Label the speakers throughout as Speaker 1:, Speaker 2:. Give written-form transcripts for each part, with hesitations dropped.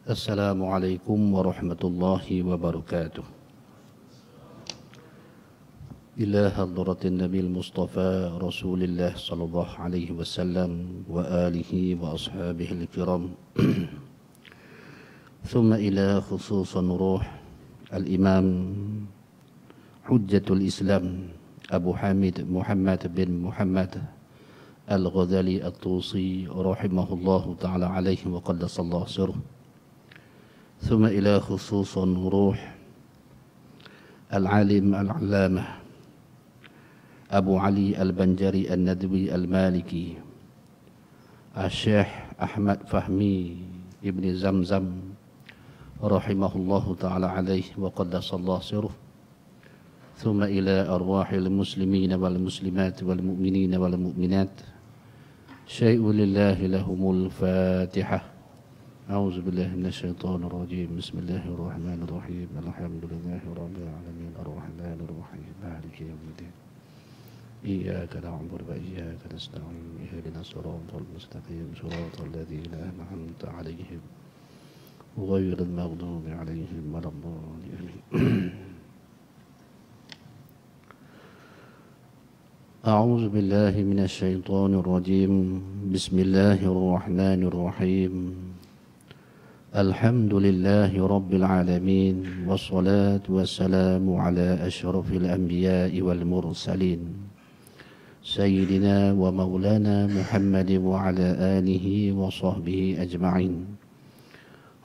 Speaker 1: Assalamualaikum warahmatullahi wabarakatuh. Ila hadratin Nabil Mustafa Rasulillah sallallahu alaihi wasallam wa alihi wa ashabihi al-kiram. Thumma ila khususan ruh al-Imam Hujjatul Islam Abu Hamid Muhammad bin Muhammad Al-Ghazali At-Tusi rahimahullahu ta'ala alaihi wa qaddasallahu sirruh. ثم إلى خصوص روح العالم العلامة أبو علي البنجري الندوي المالكي الشيخ أحمد فهمي ابن زمزم رحمه الله تعالى عليه وقدس الله سره. ثم إلى أرواح المسلمين والمسلمات والمؤمنين والمؤمنات شيء لله لهم الفاتحة. أعوذ بالله من الشيطان الرجيم. بسم الله الرحمن الرحيم. الحمد لله رب العالمين الرحمن الرحيم مالك يوم الدين إياك نعبد وإياك نستعين اهدنا الصراط المستقيم صراط الذين أنعمت عليهم غير المغضوب عليهم ولا الضالين. أعوذ بالله من الشيطان الرجيم. بسم الله الرحمن الرحيم. الحمد لله رب العالمين والصلاة والسلام على أشرف الأنبياء والمرسلين سيدنا ومولانا محمد وعلى آله وصحبه أجمعين.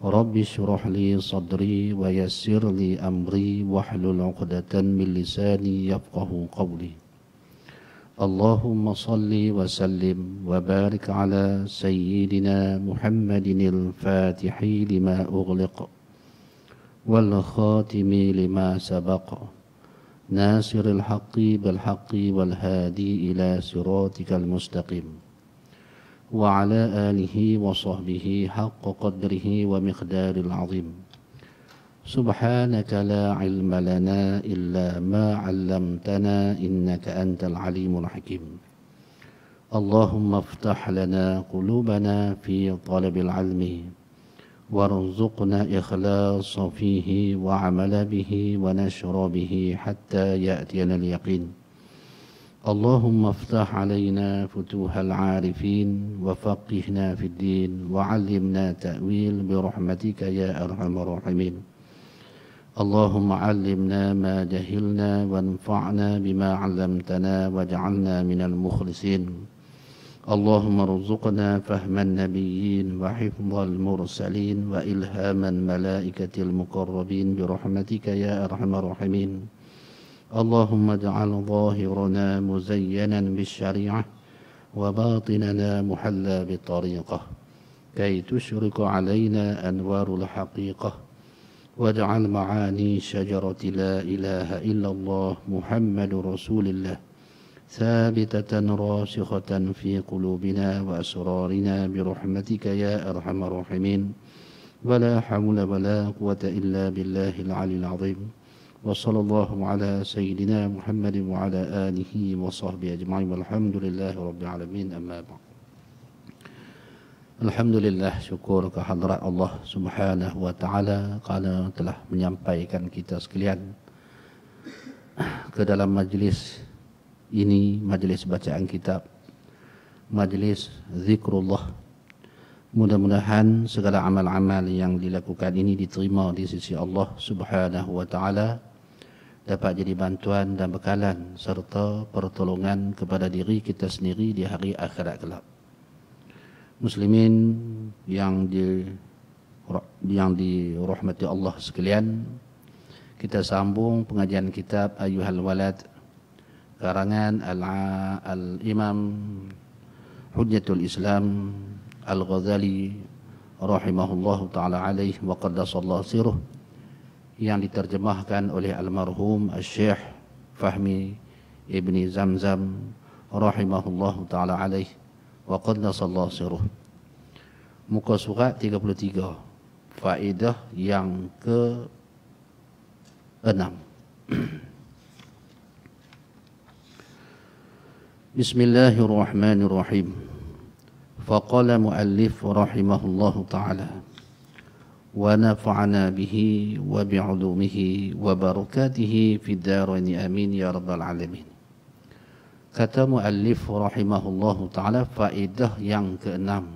Speaker 1: رب اشرح لي صدري ويسر لي أمري واحلل عقدة من لساني يفقه قولي. اللهم صل وسلم وبارك على سيدنا محمد الفاتح لما أغلق والخاتم لما سبق ناصر الحق بالحق والهادي إلى صراطك المستقيم وعلى آله وصحبه حق قدره ومقدار العظيم. سبحانك لا علم لنا إلا ما علمتنا إنك أنت العليم الحكيم. اللهم افتح لنا قلوبنا في طلب العلم وارزقنا إخلاص فيه وعمل به ونشر به حتى يأتينا اليقين. اللهم افتح علينا فتوح العارفين وفقهنا في الدين وعلمنا تأويل برحمتك يا أرحم الراحمين. اللهم علمنا ما جهلنا وانفعنا بما علمتنا واجعلنا من المخلصين. اللهم ارزقنا فهم النبيين وحفظ المرسلين وإلهام الملائكة المقربين برحمتك يا أرحم الراحمين. اللهم اجعل ظاهرنا مزينا بالشريعة وباطننا محلى بالطريقة كي تشرق علينا أنوار الحقيقة واجعل معاني شجرة لا إله إلا الله محمد رسول الله ثابتة راسخة في قلوبنا وأسرارنا برحمتك يا أرحم الراحمين. ولا حول ولا قوة إلا بالله العلي العظيم. وصلى الله على سيدنا محمد وعلى آله وصحبه أجمعين والحمد لله رب العالمين. أما بعد. Alhamdulillah, syukur kehadrat Allah Subhanahu wa taala kerana telah menyampaikan kita sekalian ke dalam majlis ini, majlis bacaan kitab, majlis zikrullah. Mudah-mudahan segala amal-amal yang dilakukan ini diterima di sisi Allah Subhanahu wa taala, dapat jadi bantuan dan bekalan serta pertolongan kepada diri kita sendiri di hari akhirat kelak. Muslimin yang dirahmati Allah sekalian, kita sambung pengajian kitab Ayyuhal Walad karangan Al-Imam Hujjatul Islam Al-Ghazali rahimahullahu ta'ala alaih wa qaddasallahu sirruh, yang diterjemahkan oleh almarhum Syekh Fahmi Ibni Zamzam rahimahullahu ta'ala alaih wa qaddasallahu sirruh. Muka surat 33, faedah yang ke-6. Bismillahirrahmanirrahim. Faqala muallif rahimahullahu ta'ala ونفعنا به وبعلومه وبركاته في الدارين آمين يا رب العالمين. Kata muallif rahimahullahu taala, faedah yang keenam,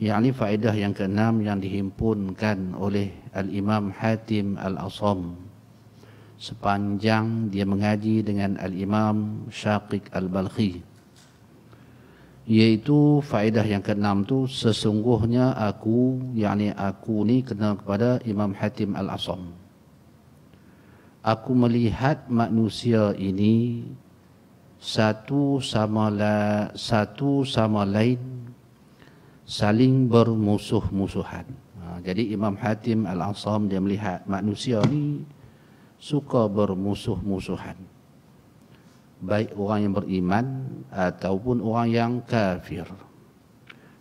Speaker 1: yakni faedah yang keenam yang dihimpunkan oleh Al-Imam Hatim Al-Asam sepanjang dia mengaji dengan Al-Imam Syaqiq Al-Balkhi, iaitu faedah yang keenam tu, sesungguhnya aku, yakni aku ni kenal kepada Imam Hatim Al-Asam, aku melihat manusia ini satu sama lain saling bermusuh-musuhan. Jadi Imam Hatim Al-Asam dia melihat manusia ni suka bermusuh-musuhan, baik orang yang beriman ataupun orang yang kafir,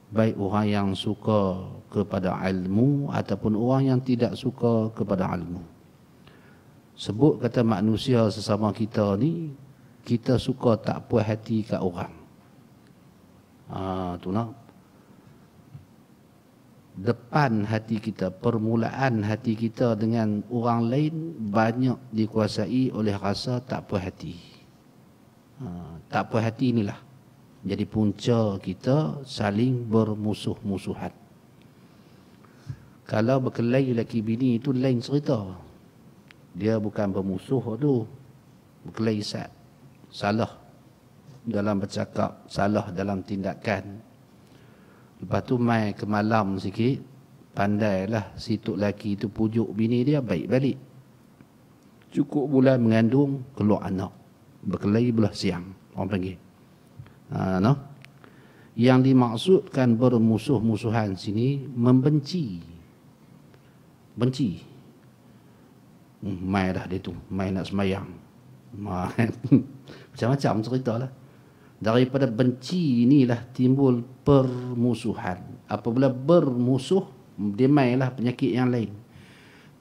Speaker 1: baik orang yang suka kepada ilmu ataupun orang yang tidak suka kepada ilmu. Sebut kata manusia sesama kita ni, kita suka tak puas hati kat orang. Tu nak. Depan hati kita, permulaan hati kita dengan orang lain banyak dikuasai oleh rasa tak puas hati. Tak puas hati inilah jadi punca kita saling bermusuh-musuhan. Kalau berkelahi laki bini itu lain cerita. Dia bukan bermusuh tu, berkelahi salah dalam bercakap, salah dalam tindakan. Lepas tu mai ke malam sikit, pandailah si tok laki tu pujuk bini dia baik balik. Cukup bulan mengandung, keluar anak. Berkelahi belah siang, orang panggil. No? Yang dimaksudkan bermusuh-musuhan sini, membenci. Benci. Mai dah dia tu, mai nak semayang. Macam-macam cerita lah. Daripada benci inilah timbul permusuhan. Apabila bermusuh, dia mainlah penyakit yang lain.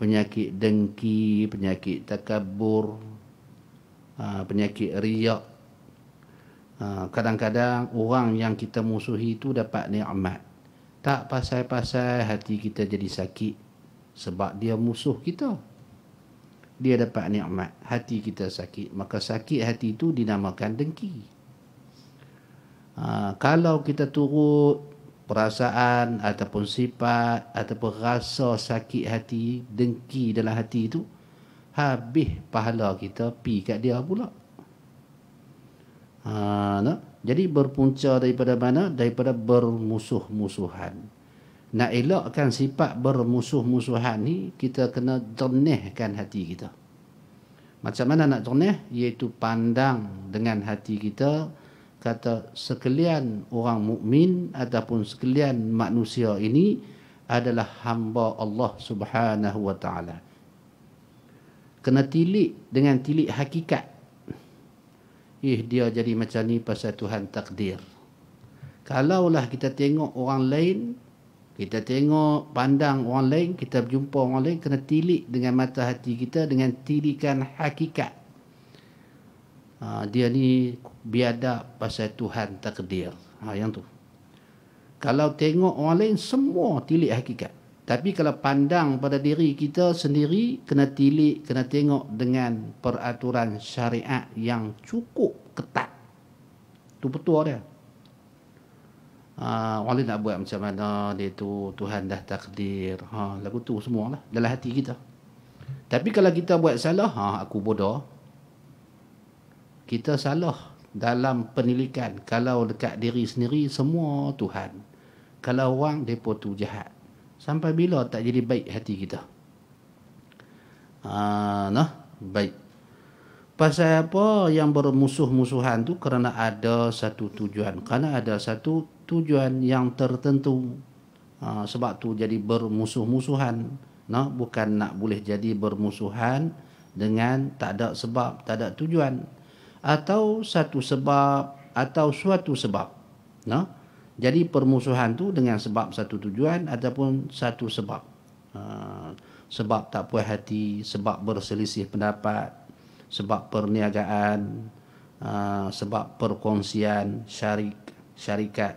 Speaker 1: Penyakit dengki, penyakit takabur, penyakit riak. Kadang-kadang orang yang kita musuhi itu dapat nikmat. Tak pasal-pasal hati kita jadi sakit sebab dia musuh kita. Dia dapat nikmat, hati kita sakit. Maka sakit hati itu dinamakan dengki. Kalau kita turut perasaan ataupun sifat ataupun rasa sakit hati, dengki dalam hati itu, habis pahala kita pi kat dia pula. Jadi berpunca daripada mana? Daripada bermusuh-musuhan. Nak elakkan sifat bermusuh-musuhan ni, kita kena jernihkan hati kita. Macam mana nak jernih? Iaitu pandang dengan hati kita, kata sekalian orang mukmin ataupun sekalian manusia ini adalah hamba Allah Subhanahu wa taala. Kena tilik dengan tilik hakikat. Dia jadi macam ni pasal Tuhan takdir. Kalaulah kita tengok orang lain, kita tengok pandang orang lain, kita berjumpa orang lain, kena tilik dengan mata hati kita dengan tilikan hakikat. Dia ni biadab pasal Tuhan takdir. Yang tu. Kalau tengok orang lain, semua tilik hakikat. Tapi kalau pandang pada diri kita sendiri, kena tilik, kena tengok dengan peraturan syariat yang cukup ketat. Tu betul dia. Orang lain nak buat macam mana, dia tu Tuhan dah takdir. Lagu tu semua lah dalam hati kita. Tapi kalau kita buat salah, aku bodoh. Kita salah dalam penilikan. Kalau dekat diri sendiri, semua Tuhan. Kalau orang, mereka tu jahat. Sampai bila tak jadi baik hati kita? Baik. Pasal apa yang bermusuh-musuhan tu? Kerana ada satu tujuan. Kerana ada satu tujuan yang tertentu. Sebab tu jadi bermusuh-musuhan. Bukan nak boleh jadi bermusuhan dengan tak ada sebab, tak ada tujuan. Atau satu sebab atau suatu sebab. Jadi permusuhan tu dengan sebab satu tujuan ataupun satu sebab. Sebab tak puas hati, sebab berselisih pendapat, sebab perniagaan, sebab perkongsian syarikat,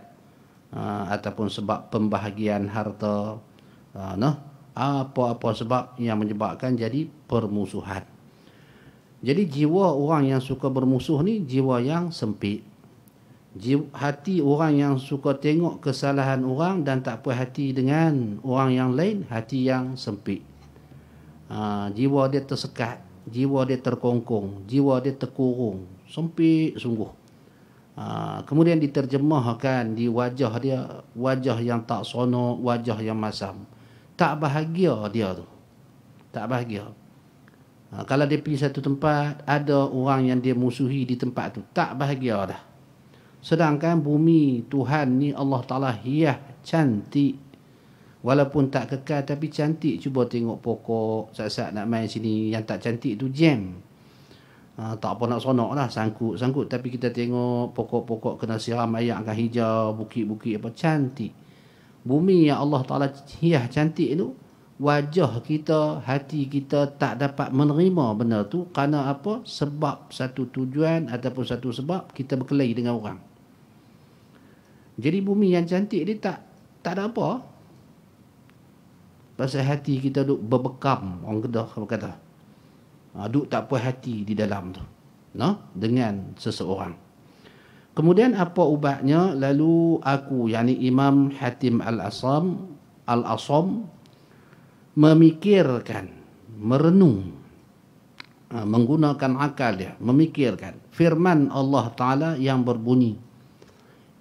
Speaker 1: ataupun sebab pembahagian harta, Nah, apa-apa sebab yang menyebabkan jadi permusuhan. Jadi jiwa orang yang suka bermusuh ni jiwa yang sempit. Hati orang yang suka tengok kesalahan orang dan tak puas hati dengan orang yang lain, hati yang sempit. Jiwa dia tersekat, jiwa dia terkongkong, jiwa dia terkurung, sempit sungguh. Kemudian diterjemahkan di wajah dia, wajah yang tak sonok, wajah yang masam. Tak bahagia dia tu. Tak bahagia. Kalau dia pergi satu tempat, ada orang yang dia musuhi di tempat tu, tak bahagia dah. Sedangkan bumi Tuhan ni Allah Ta'ala hias cantik. Walaupun tak kekal tapi cantik. Cuba tengok pokok, saat-saat nak main sini, yang tak cantik tu jam. Tak apa nak sonok lah, sangkut. Tapi kita tengok pokok-pokok kena siram air akan hijau, bukit-bukit apa, cantik. Bumi yang Allah Ta'ala hias cantik tu, wajah kita, hati kita tak dapat menerima benda tu. Kerana apa? Sebab satu tujuan ataupun satu sebab kita berkelahi dengan orang. Jadi bumi yang cantik ni tak ada apa. Pasal hati kita duk berbekam, orang Kedah berkata. Duk tak puas hati di dalam tu. Dengan seseorang. Kemudian apa ubatnya? Lalu aku, yakni Imam Hatim Al-Asam, memikirkan, merenung, menggunakan akal dia, memikirkan firman Allah Ta'ala yang berbunyi,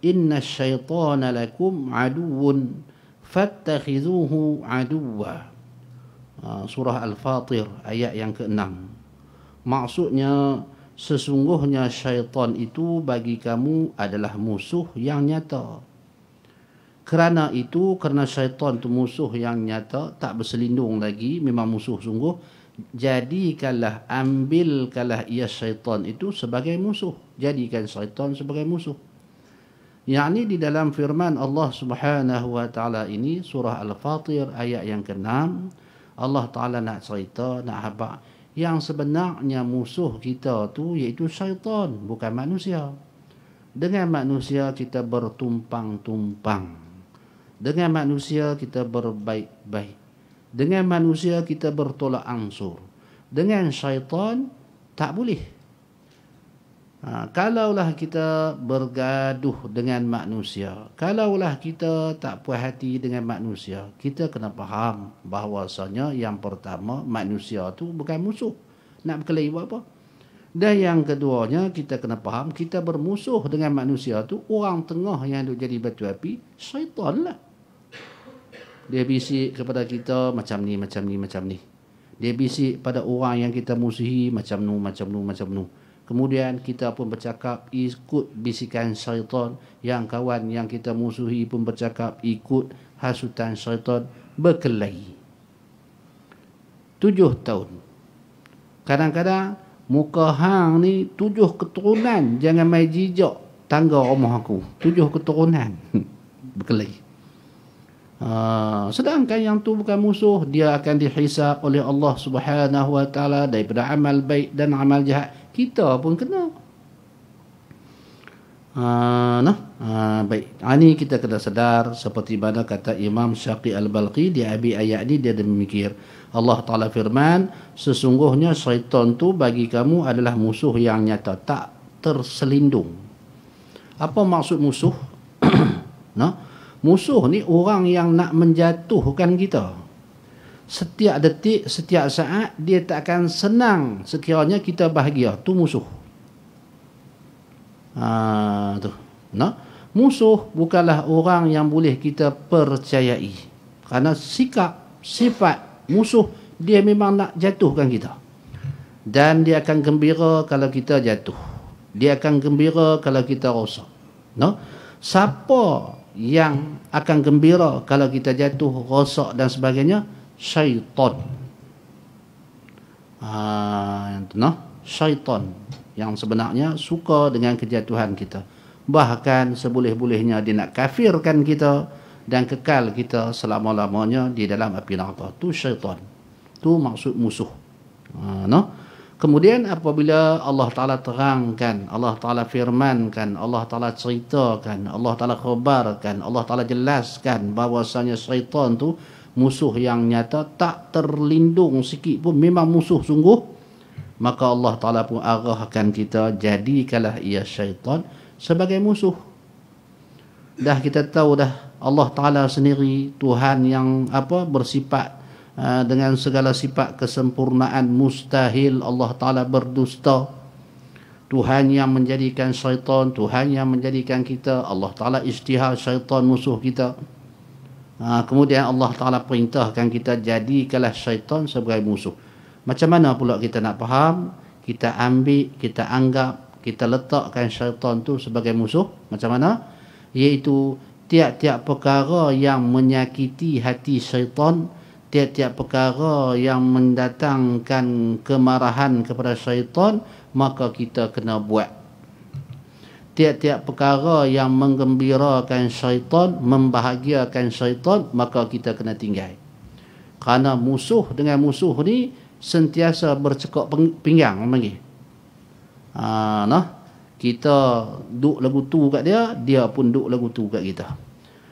Speaker 1: Inna syaitana lakum aduun fattakhizuhu aduwa. Surah Al-Fatir ayat yang ke-6. Maksudnya, sesungguhnya syaitan itu bagi kamu adalah musuh yang nyata. Kerana syaitan itu musuh yang nyata, tak berselindung lagi, memang musuh sungguh. Jadikanlah, ambilkanlah ia syaitan itu sebagai musuh. Jadikan syaitan sebagai musuh. Yakni di dalam firman Allah Subhanahu wa Ta'ala ini, surah Al-Fatir ayat yang ke-6, Allah Ta'ala nak cerita, nak habaq, yang sebenarnya musuh kita tu iaitu syaitan, bukan manusia. Dengan manusia kita bertumpang-tumpang. Dengan manusia kita berbaik-baik. Dengan manusia kita bertolak ansur. Dengan syaitan tak boleh. Kalaulah kita bergaduh dengan manusia, kalaulah kita tak puas hati dengan manusia, kita kena faham bahawasanya yang pertama, manusia tu bukan musuh. Nak berkelahi buat apa? Dan yang keduanya, kita kena faham, kita bermusuh dengan manusia tu, orang tengah yang duk jadi batu api, syaitan lah. Dia bisik kepada kita macam ni. Dia bisik pada orang yang kita musuhi macam nu. Kemudian kita pun bercakap ikut bisikan syaitan. Yang kawan yang kita musuhi pun bercakap ikut hasutan syaitan, berkelahi. 7 tahun. Kadang-kadang muka hang ni 7 keturunan, jangan main jijak tangga rumah aku. 7 keturunan berkelahi. Sedangkan yang tu bukan musuh, dia akan dihisab oleh Allah Subhanahu wa Ta'ala daripada amal baik dan amal jahat. Kita pun kena. Baik. Ini kita kena sedar seperti mana kata Imam Syaqi Al-Balqi di Abi ayat ni, dia ada memikir. Allah Ta'ala firman, sesungguhnya syaitan tu bagi kamu adalah musuh yang nyata, tak terselindung. Apa maksud musuh? Musuh ni orang yang nak menjatuhkan kita. Setiap detik, setiap saat, dia tak akan senang sekiranya kita bahagia. Tu musuh. Musuh bukanlah orang yang boleh kita percayai. Kerana sifat musuh, dia memang nak jatuhkan kita. Dan dia akan gembira kalau kita jatuh. Dia akan gembira kalau kita rosak. Siapa yang akan gembira kalau kita jatuh, rosak dan sebagainya? Syaitan. Syaitan yang sebenarnya suka dengan kejatuhan kita. Bahkan seboleh-bolehnya dia nak kafirkan kita dan kekal kita selama-lamanya di dalam api neraka. Tu syaitan. Tu maksud musuh. Kemudian apabila Allah Ta'ala terangkan, Allah Ta'ala firmankan, Allah Ta'ala ceritakan, Allah Ta'ala khabarkan, Allah Ta'ala jelaskan bahawasanya syaitan tu musuh yang nyata, tak terlindung sikit pun, memang musuh sungguh, maka Allah Ta'ala pun arahkan kita, jadikanlah ia syaitan sebagai musuh. Dah kita tahu dah, Allah Ta'ala sendiri Tuhan yang bersifat dengan segala sifat kesempurnaan, mustahil Allah Ta'ala berdusta. Tuhan yang menjadikan syaitan, Tuhan yang menjadikan kita, Allah Ta'ala istihar syaitan musuh kita. Kemudian Allah Ta'ala perintahkan kita, jadikanlah syaitan sebagai musuh. Macam mana pula kita nak faham? Kita ambil, kita anggap, kita letakkan syaitan tu sebagai musuh. Macam mana? Iaitu tiap-tiap perkara yang menyakiti hati syaitan, tiap-tiap perkara yang mendatangkan kemarahan kepada syaitan, maka kita kena buat. Tiap-tiap perkara yang menggembirakan syaitan, membahagiakan syaitan, maka kita kena tinggal. Kerana musuh dengan musuh ni sentiasa bercekak pinggang, panggil. Kita duk lagu tu kat dia, dia pun duk lagu tu kat kita.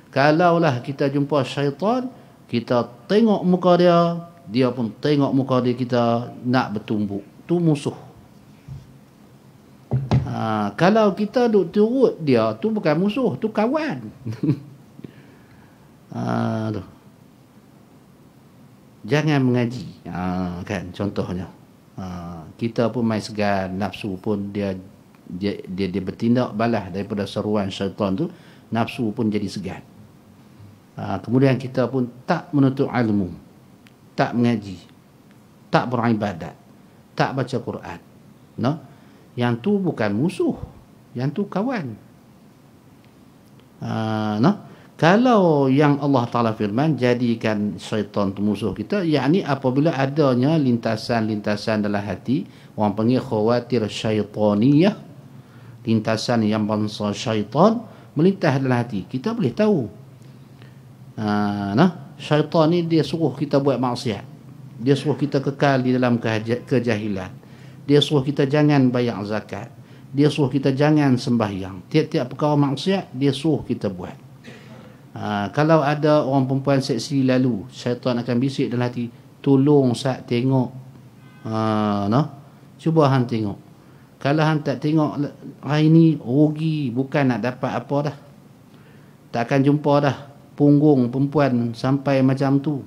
Speaker 1: Kalaulah kita jumpa syaitan, kita tengok muka dia, dia pun tengok muka dia, kita nak bertumbuk. Tu musuh. Kalau kita duk turut dia, tu bukan musuh, tu kawan. Jangan mengaji, kan contohnya. Kita pun main segan, nafsu pun dia bertindak balas daripada seruan syaitan tu, nafsu pun jadi segan. Kemudian kita pun tak menuntut ilmu, tak mengaji, tak beribadat, tak baca Quran. Yang tu bukan musuh, yang tu kawan. Kalau yang Allah Ta'ala firman, jadikan syaitan tu musuh kita, yakni apabila adanya lintasan-lintasan dalam hati, orang panggil khawatir syaitaniyah, lintasan yang bangsa syaitan melintas dalam hati, kita boleh tahu. Syaitan ni dia suruh kita buat maksiat, dia suruh kita kekal di dalam kejahilan, dia suruh kita jangan bayar zakat, dia suruh kita jangan sembahyang. Tiap-tiap perkara maksiat dia suruh kita buat. Kalau ada orang perempuan seksi lalu, syaitan akan bisik dalam hati, tolong Sat tengok. Cuba hang tengok. Kalau hang tak tengok hari ni, rugi, bukan nak dapat apa dah. Tak akan jumpa dah punggung perempuan sampai macam tu.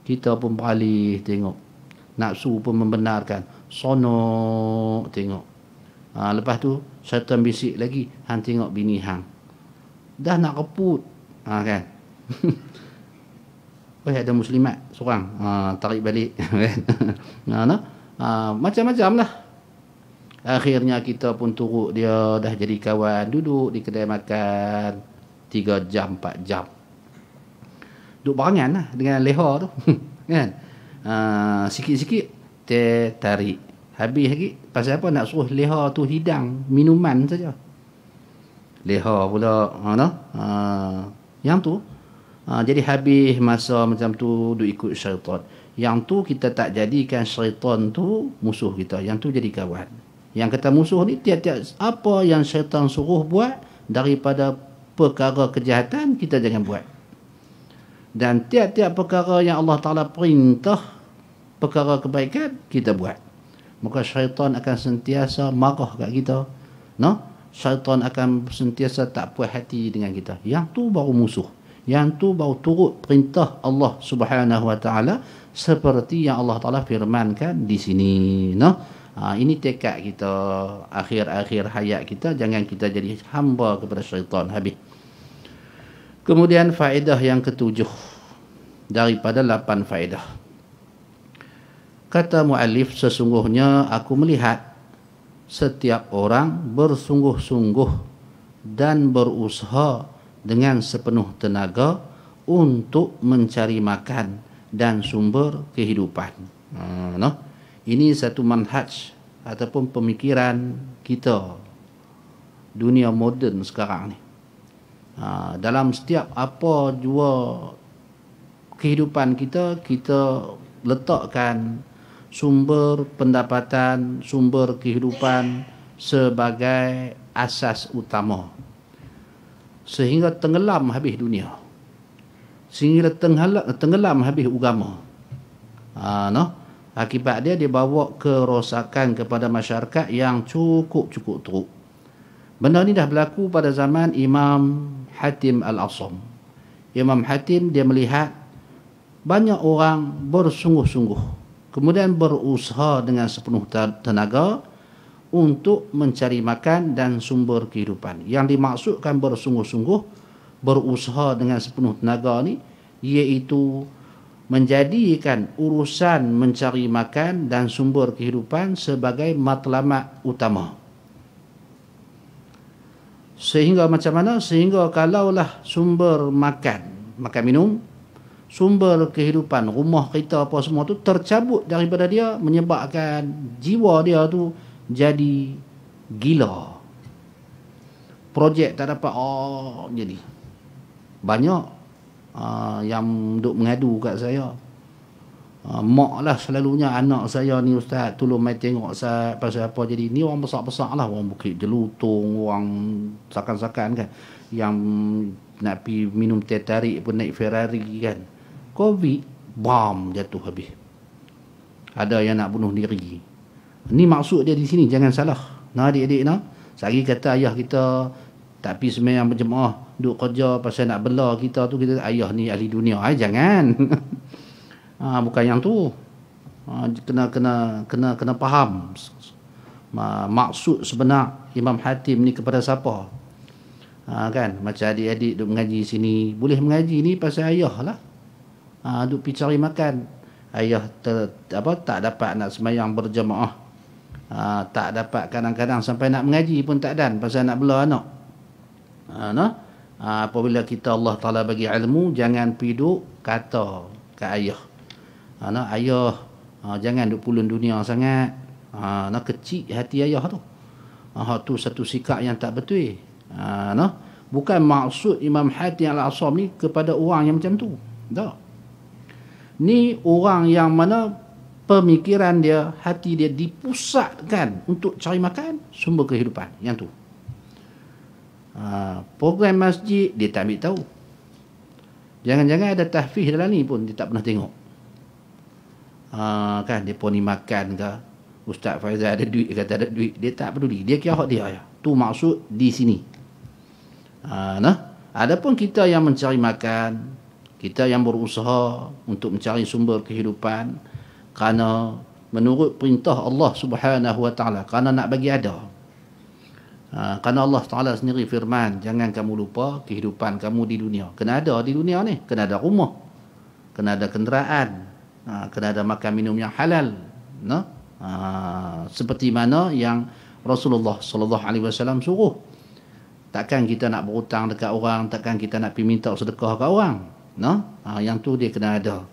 Speaker 1: Kita pun beralih tengok. Nafsu pun membenarkan. Sonok tengok. Lepas tu syaitan bisik lagi, hang tengok bini hang. Dah nak reput. Kan. Ada muslimat seorang tarik balik. Macam-macam lah. Akhirnya kita pun turut dia, dah jadi kawan, duduk di kedai makan 3 jam 4 jam. Duduk barangan lah dengan leha tu. Kan. Sikit-sikit tarik. Habis lagi. Pasal apa nak suruh leha tu hidang minuman saja. Leha pula yang tu. Jadi habis masa macam tu duk ikut syaitan. Yang tu kita tak jadikan syaitan tu musuh kita. Yang tu jadi kawan. Yang kata musuh ni, tiap-tiap apa yang syaitan suruh buat daripada perkara kejahatan, kita jangan buat. Dan tiap-tiap perkara yang Allah Ta'ala perintah, perkara kebaikan, kita buat. Maka syaitan akan sentiasa marah kat kita. Syaitan akan sentiasa tak puas hati dengan kita. Yang tu baru musuh. Yang tu baru turut perintah Allah Subhanahu Wa Ta'ala, seperti yang Allah Ta'ala firmankan di sini. Ini tekad kita akhir-akhir hayat kita, jangan kita jadi hamba kepada syaitan habis. Kemudian faedah yang ketujuh daripada 8 faedah. Kata muallif, sesungguhnya aku melihat setiap orang bersungguh-sungguh dan berusaha dengan sepenuh tenaga untuk mencari makan dan sumber kehidupan. Ini satu manhaj ataupun pemikiran kita dunia moden sekarang ni. Dalam setiap apa jua kehidupan kita, kita letakkan sumber pendapatan, sumber kehidupan sebagai asas utama. Sehingga tenggelam habis dunia. sehingga tenggelam habis agama. Akibat dia bawa kerosakan kepada masyarakat yang cukup teruk. Benda ni dah berlaku pada zaman Imam Hatim Al-Asam. Imam Hatim dia melihat banyak orang bersungguh-sungguh, kemudian berusaha dengan sepenuh tenaga untuk mencari makan dan sumber kehidupan. Yang dimaksudkan bersungguh-sungguh, berusaha dengan sepenuh tenaga ni, iaitu menjadikan urusan mencari makan dan sumber kehidupan sebagai matlamat utama. Sehingga macam mana? Sehingga kalaulah sumber makan minum, sumber kehidupan, rumah kita apa semua tu tercabut daripada dia, menyebabkan jiwa dia tu jadi gila. Projek tak dapat jadi. Banyak yang duk mengadu kat saya. Mak lah selalunya, anak saya ni ustaz, tolong mai tengok saya pasal apa jadi. Ni orang besar-besar lah, orang Bukit Jelutong, orang sakan-sakan kan, yang nak pi minum teh tarik pun naik Ferrari kan. Covid, bam, jatuh habis. Ada yang nak bunuh diri. Ni maksud dia di sini, jangan salah. Nah adik-adik nah, sehari kata ayah kita tak pi sembahyang berjemaah, duk kerja pasal nak bela kita tu, kita ayah ni ahli dunia. Jangan. Bukan yang tu. Kena faham maksud sebenar Imam Hatim ni kepada siapa. Kan, macam adik-adik duk mengaji sini, boleh mengaji ni pasal ayah lah. Duk pergi cari makan. Ayah tak dapat nak sembahyang berjemaah. Tak dapat, kadang-kadang sampai nak mengaji pun tak dan pasal nak bela anak. Apabila kita Allah Ta'ala bagi ilmu, jangan pergi duk kata ke ayah. Ayah jangan duk pulun dunia sangat. Kecil hati ayah tu. Tu satu sikap yang tak betul. Bukan maksud Imam Hatim Al-Asam ni kepada orang yang macam tu. Tak. Ni orang yang mana pemikiran dia, hati dia dipusatkan untuk cari makan, sumber kehidupan. Yang tu. Program masjid dia tak ambil tahu. Jangan-jangan ada tahfiz dalam ni pun dia tak pernah tengok. Kan dia pun ni makan ke, Ustaz Faizal ada duit ke tak ada duit, dia tak peduli. Dia kira hak dia ya. Tu maksud di sini. Adapun kita yang mencari makan, kita yang berusaha untuk mencari sumber kehidupan kerana menurut perintah Allah Subhanahu Wa Taala, kerana nak bagi ada. Kerana Allah Ta'ala sendiri firman, jangan kamu lupa kehidupan kamu di dunia. Kena ada di dunia ni, kena ada rumah, kena ada kenderaan, kena ada makan minum yang halal. Seperti mana yang Rasulullah sallallahu alaihi wasallam suruh. Takkan kita nak berhutang dekat orang, takkan kita nak pergi minta sedekah kat orang. Yang tu dia kena ada.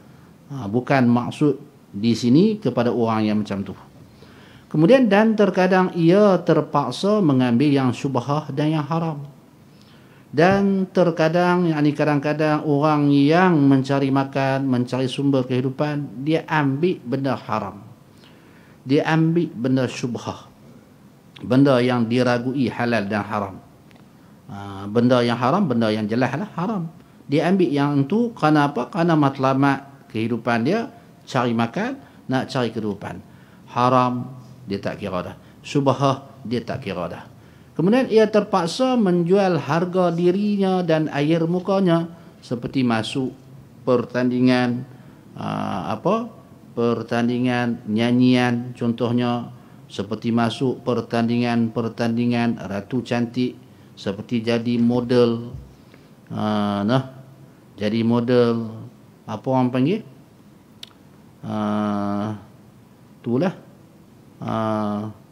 Speaker 1: Bukan maksud di sini kepada orang yang macam tu. Kemudian dan terkadang ia terpaksa mengambil yang syubhah dan yang haram. Dan terkadang, kadang-kadang orang yang mencari makan, mencari sumber kehidupan, dia ambil benda haram. Dia ambil benda syubhah. Benda yang diragui halal dan haram. Benda yang haram, benda yang jelas lah haram. Dia ambil yang itu kerana apa? Kerana matlamat kehidupan dia, cari makan, nak cari kehidupan. Haram, dia tak kira dah. Syubhah, dia tak kira dah. Kemudian ia terpaksa menjual harga dirinya dan air mukanya, seperti masuk pertandingan pertandingan nyanyian contohnya, seperti masuk pertandingan ratu cantik, seperti jadi model jadi model apa orang panggil itulah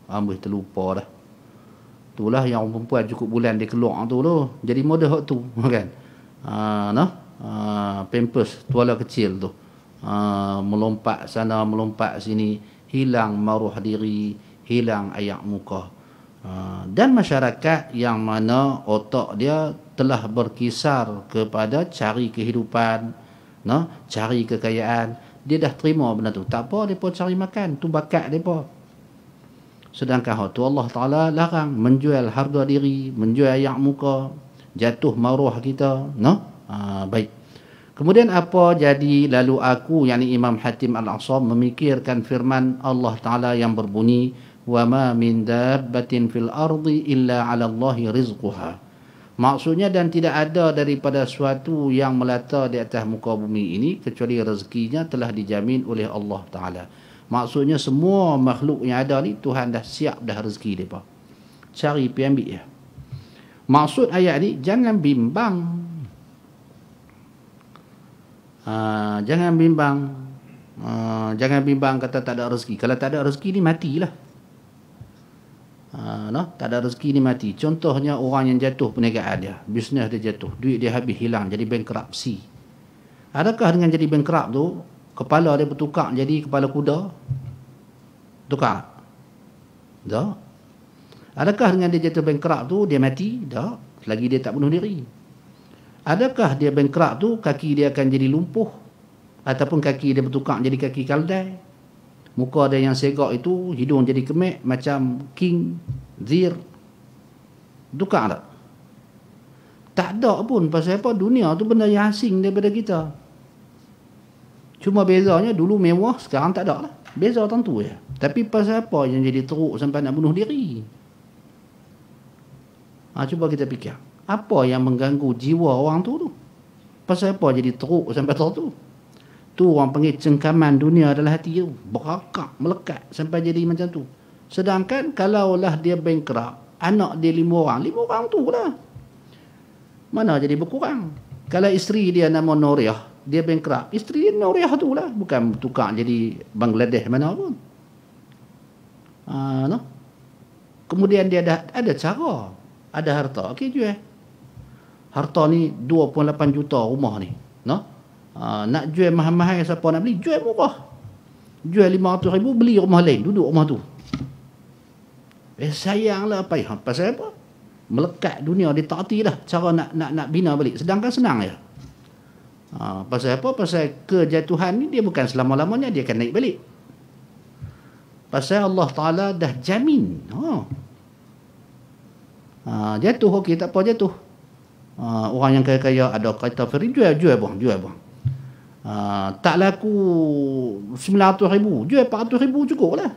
Speaker 1: ambil terlupa dah. Itulah yang orang perempuan cukup bulan dia keluar tu jadi model hak tu kan. Pampers tuala kecil tu. Melompat sana melompat sini, hilang maruah diri, hilang ayak muka. Dan masyarakat yang mana otak dia telah berkisar kepada cari kehidupan, cari kekayaan, dia dah terima benda tu. Tak apa, depa cari makan, tu bakat depa. Sedangkan hak tu Allah Ta'ala larang menjual harga diri, menjual ayak muka, jatuh maruah kita. Baik. Kemudian apa jadi lalu aku, yakni Imam Hatim Al-A'sam, memikirkan firman Allah Ta'ala yang berbunyi, wa ma min dabbatin fil ardi illa 'ala Allahi rizquha. Maksudnya, dan tidak ada daripada suatu yang melata di atas muka bumi ini kecuali rezekinya telah dijamin oleh Allah Ta'ala. Maksudnya semua makhluk yang ada ni Tuhan dah siap dah rezeki mereka. Cari pergi ambil ya. Maksud ayat ni, jangan bimbang. Jangan bimbang. Jangan bimbang kata tak ada rezeki. Kalau tak ada rezeki ni matilah. Tak ada rezeki ni mati. Contohnya orang yang jatuh perniagaan dia, bisnes dia jatuh, duit dia habis, hilang, jadi bankruptcy. Adakah dengan jadi bankrupt tu kepala dia bertukar jadi kepala kuda? Tukar? Tak. Adakah dengan dia jatuh bankrupt tu dia mati? Tak. Selagi dia tak bunuh diri. Adakah dia bankrupt tu kaki dia akan jadi lumpuh ataupun kaki dia bertukar jadi kaki kaldai? Muka dia yang segak itu, hidung jadi kemek macam king, zir. Tukar tak? Tak ada pun. Pasal apa? Dunia tu benda yang asing daripada kita. Cuma bezanya dulu mewah, sekarang tak ada lah. Beza tentu ya. Tapi pasal apa yang jadi teruk sampai nak bunuh diri? Cuba kita fikir. Apa yang mengganggu jiwa orang tu? Pasal apa jadi teruk sampai tu? Tu orang panggil cengkaman dunia dalam hati tu. Berakak, melekat sampai jadi macam tu. Sedangkan kalaulah dia bankrupt, anak dia 5 orang tu lah. Mana jadi berkurang? Kalau isteri dia nama Noriah, dia bankrupt, isteri dia Noriah tu lah. Bukan tukar jadi Bangladesh mana pun. Kemudian dia ada cara, ada harta. Okey, jual. Harta ni 28 juta rumah ni. Nak jual mahal-mahal, siapa nak beli? Jual murah. Jual 500,000, beli rumah lain, duduk rumah tu. Sayanglah apa ya? Pasal apa? Melekat dunia, dia tak hati dah cara nak bina balik. Sedangkan senang ya. Pasal apa? Pasal kejatuhan ni dia bukan selama-lamanya, dia akan naik balik. Pasal Allah Ta'ala dah jamin. Jatuh, okey, tak apa jatuh. Orang yang kaya-kaya ada kereta ferry, jual bang. Tak laku 900,000, jual 400,000 cukup lah.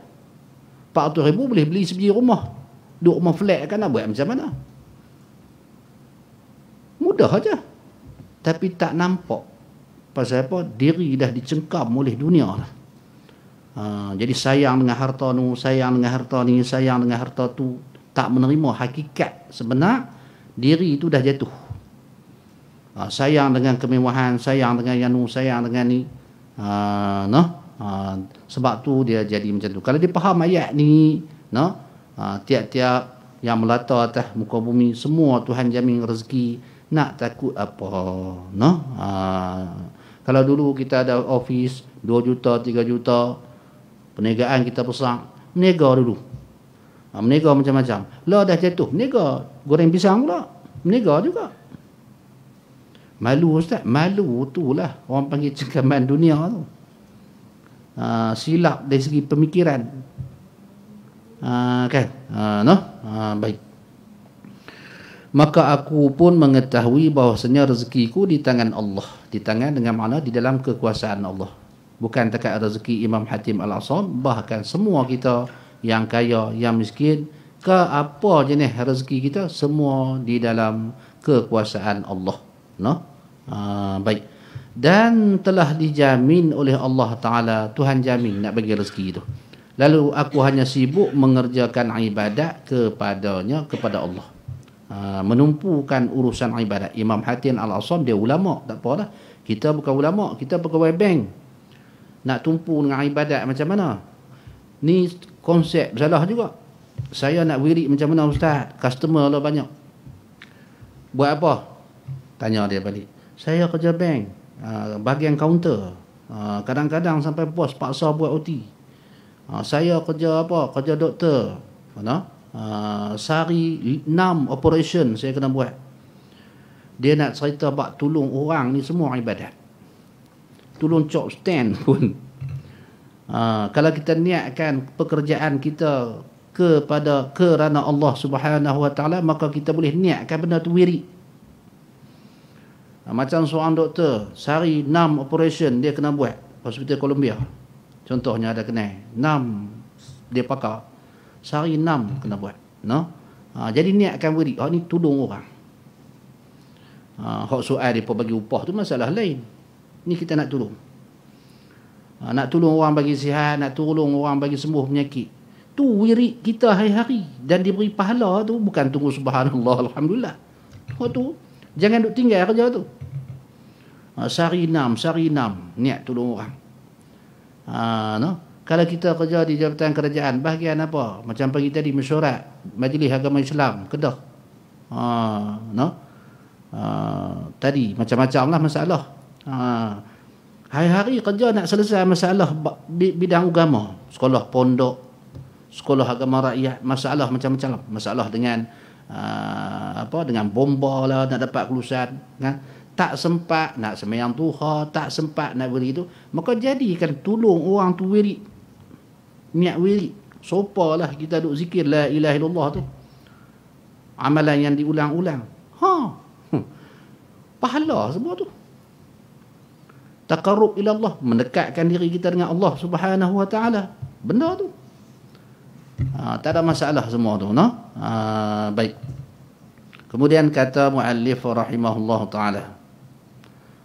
Speaker 1: 400,000 boleh beli sebiji rumah. Duduk rumah flat kan, nak buat macam mana? Mudah aja. Tapi tak nampak. Pasal apa? Diri dah dicengkam oleh dunia lah. Jadi sayang dengan harta tu, sayang dengan harta ni, sayang dengan harta tu. Tak menerima hakikat sebenar diri itu dah jatuh. Sayang dengan kemewahan, sayang dengan yanu, sayang dengan ni. Sebab tu dia jadi macam tu. Kalau dia faham ayat ni, tiap-tiap yang melata atas muka bumi, semua Tuhan jamin rezeki, nak takut apa? Kalau dulu kita ada office 2 juta, 3 juta, perniagaan kita besar, meniaga dulu. Meniaga macam-macam. Lah dah jatuh, meniaga goreng pisang pula, meniaga juga. Malu Ustaz, malu tu lah orang panggil cengkaman dunia tu. Silap dari segi pemikiran. Kan? Baik. Maka aku pun mengetahui bahawasanya rezekiku di tangan Allah. Di tangan dengan makna di dalam kekuasaan Allah. Bukan takat rezeki Imam Hatim Al-A'sam, bahkan semua kita yang kaya, yang miskin, ke apa jenis rezeki kita, semua di dalam kekuasaan Allah. Baik. Dan telah dijamin oleh Allah Ta'ala, Tuhan jamin nak bagi rezeki itu. Lalu aku hanya sibuk mengerjakan ibadat kepadanya, kepada Allah. Menumpukan urusan ibadat. Imam Hatim Al-A'sam dia ulama, tak apa dah. Kita bukan ulama, kita pegawai bank. Nak tumpu dengan ibadat macam mana? Ni konsep salah juga. Saya nak wirid macam mana Ustaz? Customer lah banyak. Buat apa? Tanya dia balik. Saya kerja bank, bahagian kaunter. Kadang-kadang sampai bos paksa buat OT. Saya kerja apa? Kerja doktor. Sehari 6 operation saya kena buat. Dia nak cerita bak tolong orang ni semua ibadat. Tolong chop stand pun. Kalau kita niatkan pekerjaan kita kerana Allah Subhanahu Wa Taala, maka kita boleh niatkan benda tu wirid. Macam seorang doktor, sehari 6 operation dia kena buat. Hospital Columbia. Contohnya ada kenal. 6 dia pakar. Sehari 6 kena buat. No? Jadi niatkan beri. Ni tolong orang. Hak soal dia bagi upah tu masalah lain. Ni kita nak tolong. Nak tolong orang bagi sihat, nak tolong orang bagi sembuh penyakit. Tu wirid kita hari-hari. Dan diberi pahala tu bukan tunggu subhanallah, alhamdulillah. Tu jangan duk tinggal kerja tu. Sehari 6 niat tolong orang. No? Kalau kita kerja di Jabatan Kerajaan, bahagian apa? Macam pagi tadi mesyuarat Majlis Agama Islam Kedah. No? Tadi macam-macam lah masalah. Hari-hari kerja nak selesai masalah bidang agama, sekolah pondok, sekolah agama rakyat, masalah macam-macam. Masalah dengan dengan bomba lah nak dapat kelulusan, kan? Tak sempat nak sembahyang duha, tak sempat nak beri tu, maka jadikan tolong orang tu wirid. Niat wirid. Sopalah kita duk zikir la ilaha illallah tu. Amalan yang diulang-ulang. Pahala semua tu. Taqarrub ila Allah, mendekatkan diri kita dengan Allah Subhanahu wa taala. Benda tu. Tak ada masalah semua tu, no? Baik. Kemudian kata muallif rahimahullah taala.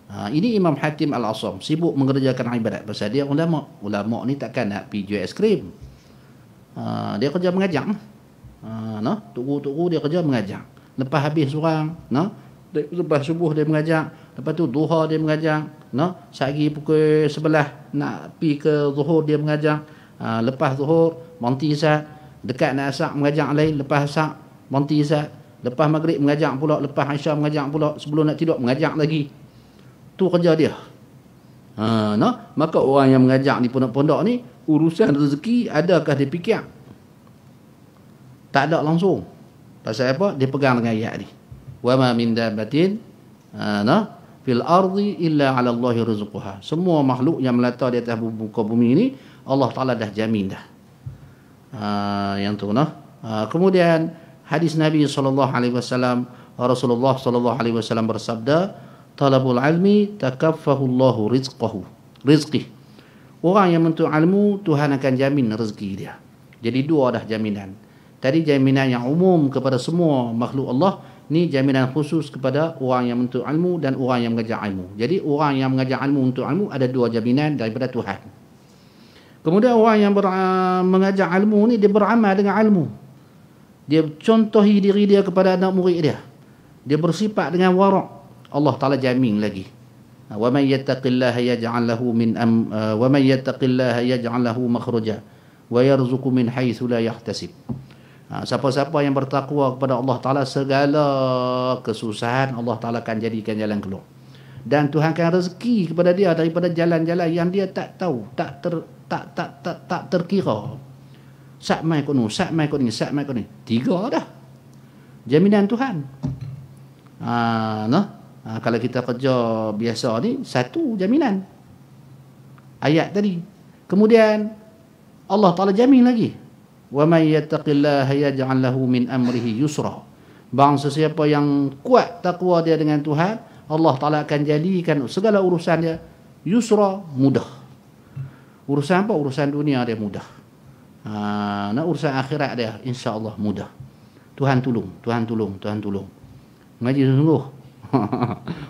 Speaker 1: Ini Imam Hatim Al-Asam sibuk mengerjakan ibadat. Pasal dia ulama. Ulama ni takkan nak pergi jual aiskrim. Dia kerja mengajar. No? Tuku-tuku dia kerja mengajar. Lepas habis seorang, no? Lepas subuh dia mengajar. Lepas tu duha dia mengajar. No? Sehari pukul 11 nak pergi ke zuhur dia mengajar. Lepas zuhur berhenti Isyak. Dekat nak asar mengajar lain. Lepas asar berhenti Isyak. Lepas maghrib mengajar pula. Lepas Aisyah mengajar pula. Sebelum nak tidur mengajar lagi. Tu kerja dia. No? Maka orang yang mengajar di pondok-pondok ni, urusan rezeki adakah dia fikir? Tak ada langsung. Pasal apa? Dia pegang dengan ayat ni. Wa ma min dabbatin fil ardi illa 'ala Allahi rizquha. Semua makhluk yang melata di atas muka bumi ni Allah Taala dah jamin dah. Yang tu nah. Kemudian hadis Nabi sallallahu alaihi wasallam, Rasulullah sallallahu alaihi wasallam bersabda, talabul ilmi takaffahu Allahu rizqih. Orang yang menuntut ilmu, Tuhan akan jamin rezeki dia. Jadi dua dah jaminan. Tadi jaminan yang umum kepada semua makhluk Allah, ni jaminan khusus kepada orang yang menuntut ilmu dan orang yang mengajar ilmu. Jadi orang yang mengajar ilmu untuk ilmu ada dua jaminan daripada Tuhan. Kemudian orang yang mengajar ilmu ni dia beramal dengan ilmu. Dia contohi diri dia kepada anak murid dia. Dia bersifat dengan wara'. Allah Taala jamin lagi. Wa man yattaqillaha yaj'al lahu wa man yattaqillaha yaj'al lahu makhraja wa yarzuqhu min haitsu la yahtasib. Siapa-siapa yang bertakwa kepada Allah Taala, segala kesusahan Allah Taala akan jadikan jalan keluar. Dan Tuhan akan rezeki kepada dia daripada jalan-jalan yang dia tak tahu, tak terkira. Sak mai kono, sak mai kono, sak mai kono. Tiga dah. Jaminan Tuhan. Kalau kita kerja biasa ni, satu jaminan ayat tadi. Kemudian Allah Taala jamin lagi, wa may yattaqillaha yaj'al lahu min amrihi yusra. Bangsa siapa yang kuat takwa dia dengan Tuhan, Allah Taala akan jadikan segala urusan dia yusra, mudah. Urusan apa? Urusan dunia dia mudah. Urusan akhirat dia insya-Allah mudah. Tuhan tolong, Tuhan tolong, Tuhan tolong. Ngaji sungguh.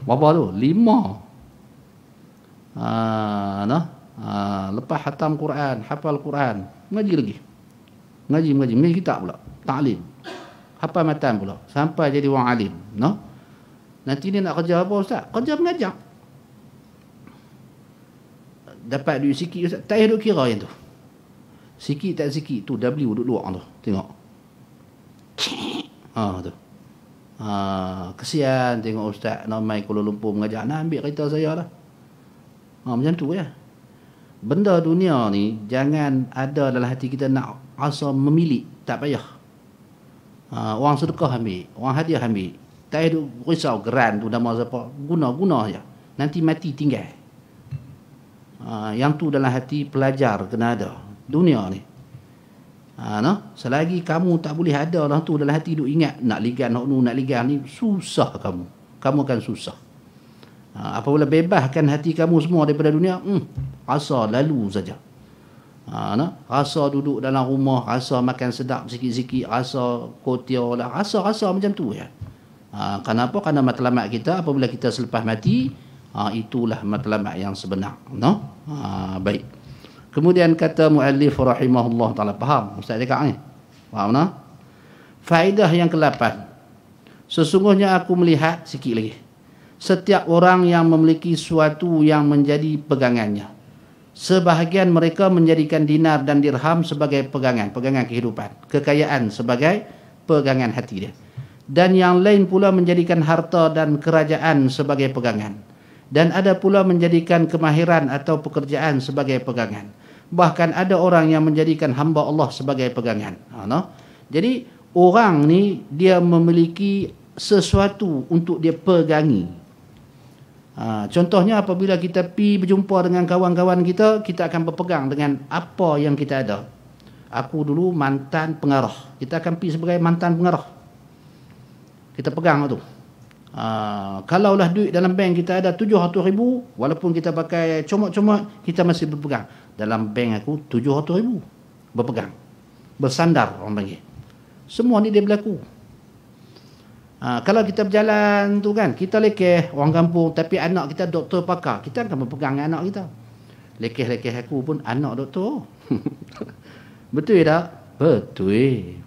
Speaker 1: Berapa tu? 5. Lepas khatam Quran, hafal Quran, ngaji lagi. Ngaji kitab pula, ta'lim. Hafal matan pula, sampai jadi orang alim, no? Nanti dia nak kerja apa ustaz? Kerja mengajar. Dapat duit sikit ustaz, tak payah duk kira yang tu. Sikit tak sikit tu W duduk luar tu. Tengok. Tu. Kesian tengok ustaz nak mai Kuala Lumpur mengajar, nak ambil kereta saya lah. Macam tu ya. Benda dunia ni jangan ada dalam hati kita nak rasa memilih, tak payah. Orang sedekah ambil, orang hadiah ambil. Tak payah risau geran tu nama siapa, guna saja. Nanti mati tinggal. Yang tu dalam hati pelajar kena ada dunia ni. Selagi kamu tak boleh ada lah tu dalam hati duk ingat nak ligan nak ligan ni, susah kamu akan susah. Apabila bebaskan hati kamu semua daripada dunia, rasa lalu saja. Rasa duduk dalam rumah, rasa makan sedap sikit-sikit, rasa kotia lah, rasa-rasa macam tu ya. Kenapa? Kerana matlamat kita apabila kita selepas mati, itulah matlamat yang sebenar. Baik. Kemudian kata muallif rahimahullah taala, faham Ustaz cakap ni? Faham tak? Faedah yang ke-8. Sesungguhnya aku melihat sikit lagi. Setiap orang yang memiliki sesuatu yang menjadi pegangannya. Sebahagian mereka menjadikan dinar dan dirham sebagai pegangan kehidupan, kekayaan sebagai pegangan hati dia. Dan yang lain pula menjadikan harta dan kerajaan sebagai pegangan. Dan ada pula menjadikan kemahiran atau pekerjaan sebagai pegangan. Bahkan ada orang yang menjadikan hamba Allah sebagai pegangan. Jadi orang ni dia memiliki sesuatu untuk dia pegangi. Contohnya apabila kita pergi berjumpa dengan kawan-kawan kita, kita akan berpegang dengan apa yang kita ada. Aku dulu mantan pengarah. Kita akan pergi sebagai mantan pengarah. Kita pegang tu. Kalaulah duit dalam bank kita ada 700,000, walaupun kita pakai comot-comot, kita masih berpegang. Dalam bank aku 700,000. Berpegang. Bersandar orang panggil. Semua ni dia berlaku. Kalau kita berjalan tu kan, kita lekeh orang kampung, tapi anak kita doktor pakar, kita akan berpegang dengan anak kita. Lekeh-lekeh aku pun anak doktor. Betul tak? Betul.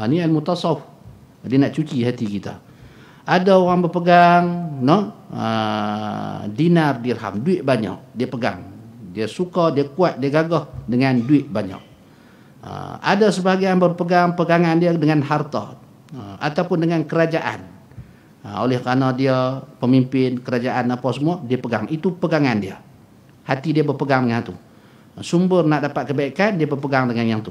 Speaker 1: Ni ilmu tasawuf. Dia nak cuci hati kita. Ada orang berpegang dinar dirham, duit banyak, dia pegang. Dia suka, dia kuat, dia gagah dengan duit banyak. Ada sebahagian berpegang pegangan dia dengan harta. Ataupun dengan kerajaan. Oleh kerana dia pemimpin kerajaan apa semua, dia pegang. Itu pegangan dia. Hati dia berpegang dengan itu. Sumber nak dapat kebaikan, dia berpegang dengan yang tu.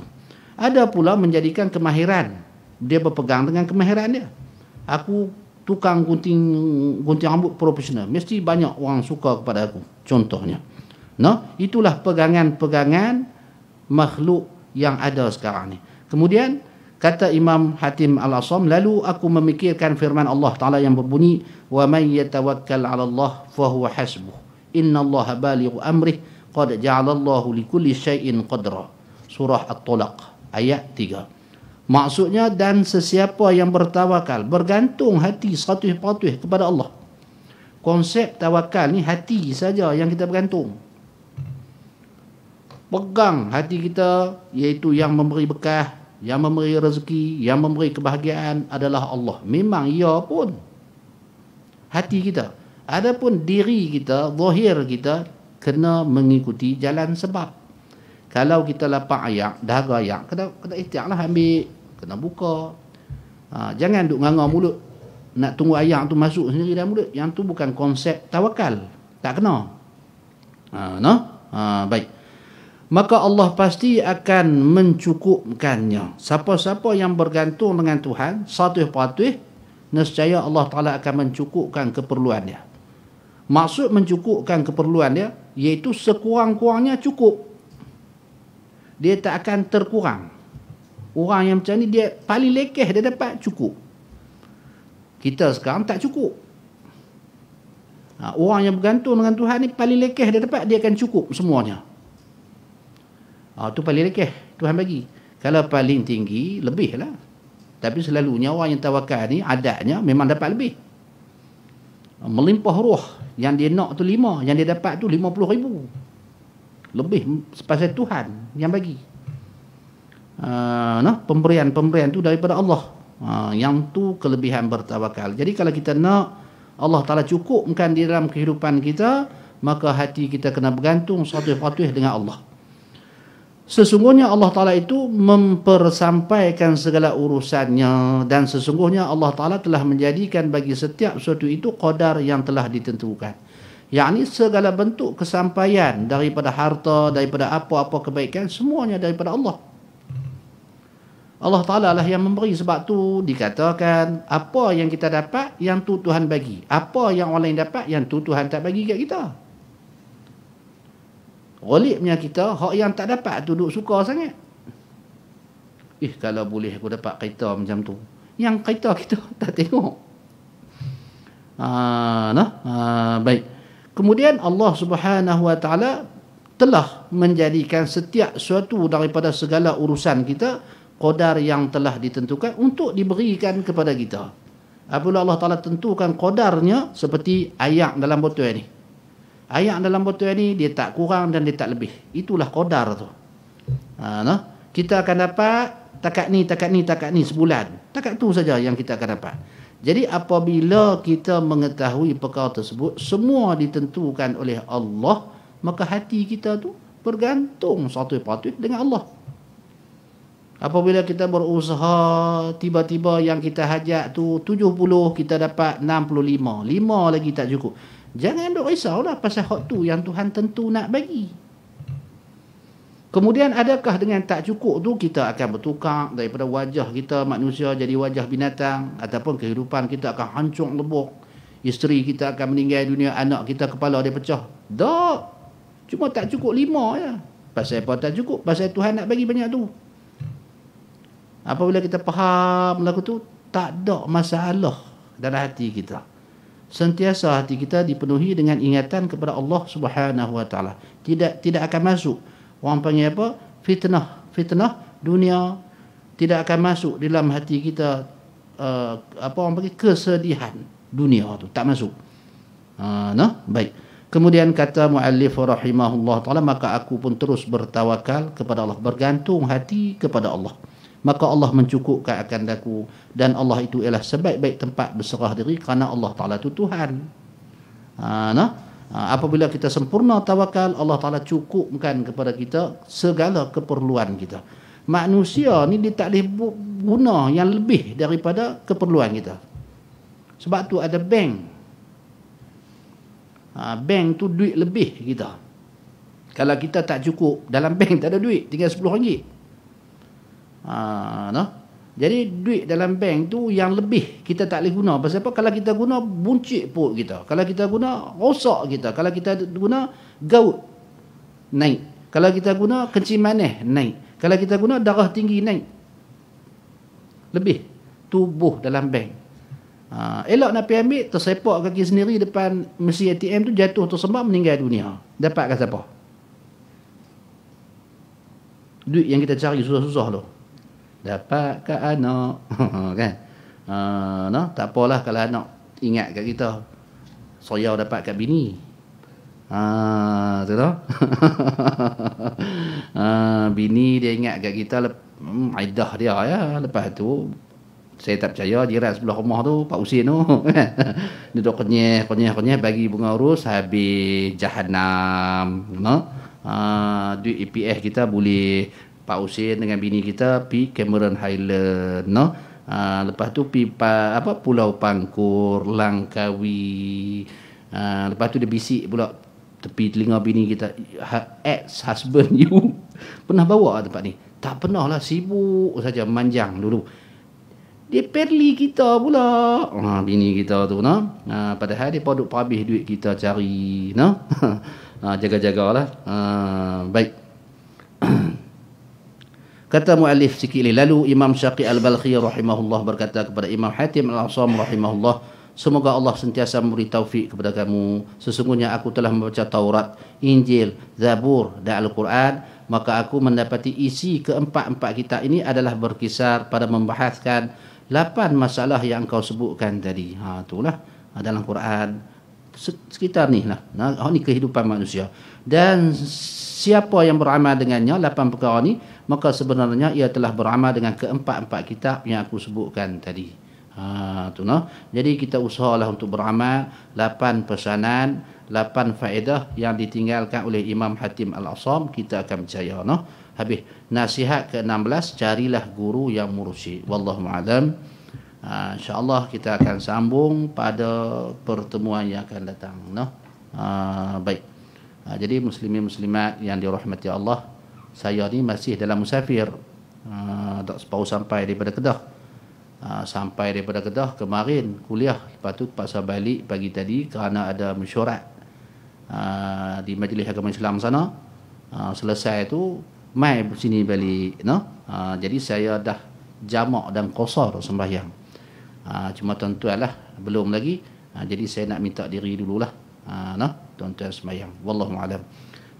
Speaker 1: Ada pula menjadikan kemahiran. Dia berpegang dengan kemahiran dia. Aku tukang gunting rambut profesional. Mesti banyak orang suka kepada aku. Contohnya. Itulah pegangan-pegangan makhluk yang ada sekarang ni. Kemudian kata Imam Hatim Al-Asam, lalu aku memikirkan firman Allah Ta'ala yang berbunyi, wa man yatawakkal 'ala Allah fa huwa hasbuh. Innallaha balighu amrih qad ja'alallahu likulli syai'in qadra. Surah At-Talaq ayat 3. Maksudnya, dan sesiapa yang bertawakal, bergantung hati 100% kepada Allah. Konsep tawakal ni hati saja yang kita bergantung. Pegang hati kita, iaitu yang memberi berkah, yang memberi rezeki, yang memberi kebahagiaan adalah Allah. Memang ia pun hati kita. Adapun diri kita, zahir kita, kena mengikuti jalan sebab. Kalau kita lapar ayak, dahaga ayak, kena ikhtiarlah ambil, kena buka. Jangan duk nganga mulut, nak tunggu ayak tu masuk sendiri dalam mulut. Yang tu bukan konsep tawakal. Tak kena. Baik. Maka Allah pasti akan mencukupkannya. Siapa-siapa yang bergantung dengan Tuhan 100%, nescaya Allah Ta'ala akan mencukupkan keperluan dia. Maksud mencukupkan keperluan dia, iaitu sekurang-kurangnya cukup. Dia tak akan terkurang. Orang yang macam ni, dia paling lekeh dia dapat cukup. Kita sekarang tak cukup. Orang yang bergantung dengan Tuhan ni, paling lekeh dia dapat, dia akan cukup semuanya. Tu paling lekeh Tuhan bagi. Kalau paling tinggi, lebih lah. Tapi selalunya orang yang tawakal ni, adatnya memang dapat lebih. Melimpah ruh. Yang dia nak tu 5, yang dia dapat tu 50,000. Lebih pasal Tuhan yang bagi. Pemberian tu daripada Allah. Yang tu kelebihan bertawakal. Jadi kalau kita nak Allah Ta'ala cukupkan di dalam kehidupan kita, maka hati kita kena bergantung 100% dengan Allah. Sesungguhnya Allah Ta'ala itu mempersampaikan segala urusannya, dan sesungguhnya Allah Ta'ala telah menjadikan bagi setiap sesuatu itu qadar yang telah ditentukan. Yakni segala bentuk kesampaian daripada harta, daripada apa-apa kebaikan, semuanya daripada Allah. Allah Ta'ala lah yang memberi. Sebab tu dikatakan apa yang kita dapat, yang tu Tuhan bagi. Apa yang orang lain dapat, yang tu Tuhan tak bagi kat kita. Ghalibnya kita, hak yang tak dapat tu duk suka sangat. Kalau boleh aku dapat kereta macam tu. Yang kereta kita tak tengok. Baik. Kemudian Allah Subhanahu Wa Taala telah menjadikan setiap suatu daripada segala urusan kita qadar yang telah ditentukan untuk diberikan kepada kita. Apabila Allah Taala tentukan qadarnya seperti air dalam botol ni. Air dalam botol ni dia tak kurang dan dia tak lebih. Itulah qadar tu. Kita akan dapat takat ni sebulan. Takat tu saja yang kita akan dapat. Jadi apabila kita mengetahui perkara tersebut, semua ditentukan oleh Allah, maka hati kita tu bergantung 100% dengan Allah. Apabila kita berusaha, tiba-tiba yang kita hajat tu 70, kita dapat 65. 5 lagi tak cukup. Jangan duk risaulah pasal hak tu yang Tuhan tentu nak bagi. Kemudian adakah dengan tak cukup tu kita akan bertukar daripada wajah kita manusia jadi wajah binatang, ataupun kehidupan kita akan hancur lebur, isteri kita akan meninggal dunia, anak kita kepala dia pecah. Tak. Cuma tak cukup 5 je. Pasal apa tak cukup? Pasal Tuhan nak bagi banyak tu. Apabila kita faham lagu tu, tak ada masalah dalam hati kita. Sentiasa hati kita dipenuhi dengan ingatan kepada Allah Subhanahu Wa Taala. Tidak akan masuk. Orang panggil apa? Fitnah dunia. Tidak akan masuk dalam hati kita apa orang panggil kesedihan dunia tu. Tak masuk. Baik. Kemudian kata muallif rahimahullah taala, maka aku pun terus bertawakal kepada Allah, bergantung hati kepada Allah. Maka Allah mencukupkan akan aku, dan Allah itu ialah sebaik-baik tempat berserah diri kerana Allah Taala itu Tuhan. Apabila kita sempurna tawakal, Allah Taala cukupkan kepada kita segala keperluan kita. Manusia ni dia tak boleh guna yang lebih daripada keperluan kita. Sebab tu ada bank. Bank tu duit lebih kita. Kalau kita tak cukup, dalam bank tak ada duit, tinggal RM10. Jadi duit dalam bank tu yang lebih kita tak boleh guna. Pasal apa? Kalau kita guna, buncit perut kita. Kalau kita guna, rosak kita. Kalau kita guna, gout naik. Kalau kita guna, kencing manis naik. Kalau kita guna, darah tinggi naik. Lebih tubuh dalam bank. Elok nak pergi ambil, tersepak kaki sendiri depan mesin ATM tu, jatuh tersembam, meninggal dunia. Dapat kat siapa? Duit yang kita cari susah-susah tu dapat kat anak. Kan? Tak apalah kalau anak ingat kat kita, saya dapat kat bini. Tu tu. Bini dia ingat kat kita, iddah dia ya. Lepas tu saya tak percaya jiran sebelah rumah tu, Pak Husin tu, dia duk kenyeh bagi bunga urus, habis jahanam. Duit EPF kita boleh Pak Husin dengan bini kita pi Cameron Highland, lepas tu pi Pulau Pangkur, Langkawi. Lepas tu dia bisik pula tepi telinga bini kita, ex husband you pernah bawa tempat ni? Tak pernah lah, sibuk saja manjang dulu. Dia perli kita pula, bini kita tu, padahal dia duk habis duit kita cari, jaga-jagalah. Baik. Kata muallif sikit lalu Imam Syaqi Al-Balkhi rahimahullah berkata kepada Imam Hatim Al-Asam rahimahullah, semoga Allah sentiasa memberi taufik kepada kamu. Sesungguhnya aku telah membaca Taurat, Injil, Zabur dan Al-Quran, maka aku mendapati isi keempat-empat kitab ini adalah berkisar pada membahaskan 8 masalah yang kau sebutkan tadi. Itulah dalam Quran. Sekitar ni lah. Ini kehidupan manusia. Dan siapa yang beramal dengannya 8 perkara ni, maka sebenarnya ia telah beramal dengan keempat-empat kitab yang aku sebutkan tadi. Jadi kita usahalah untuk beramal 8 pesanan, 8 faedah yang ditinggalkan oleh Imam Hatim Al-Asam, kita akan percaya. Habis nasihat ke-16, carilah guru yang mursyid. Wallahu a'lam. InsyaAllah kita akan sambung pada pertemuan yang akan datang. Baik. Jadi muslimin muslimat yang dirahmati Allah, saya ni masih dalam musafir. Tak separuh sampai daripada Kedah. Sampai daripada Kedah kemarin kuliah, lepas tu terpaksa balik pagi tadi kerana ada mesyuarat di Majlis Agama Islam sana. Selesai tu mai sini balik, jadi saya dah jamak dan qasar sembahyang. Cuma tuan-tuan lah belum lagi Jadi saya nak minta diri dululah. Nah, tuan-tuan semayang. Wallahu a'lam.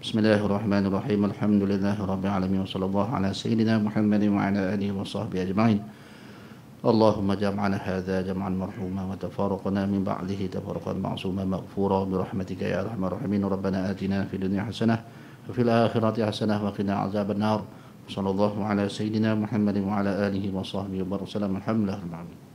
Speaker 1: Bismillahirrahmanirrahim. Alhamdulillahirabbil alamin. Wassallallahu ala sayyidina Muhammadin wa ala alihi wa sahbihi ajma'in. اللهم جمعنا هذا جمعا مرحوما وتفارقنا من بعده تفارقا معصوما مغفورا برحمتك يا ارحم الراحمين. ربنا آتنا في الدنيا حسنة وفي الآخرة حسنة وقنا عذاب النار. صلى الله على سيدنا محمد وعلى آله وصحبه وسلم. الحمد لله رب العالمين.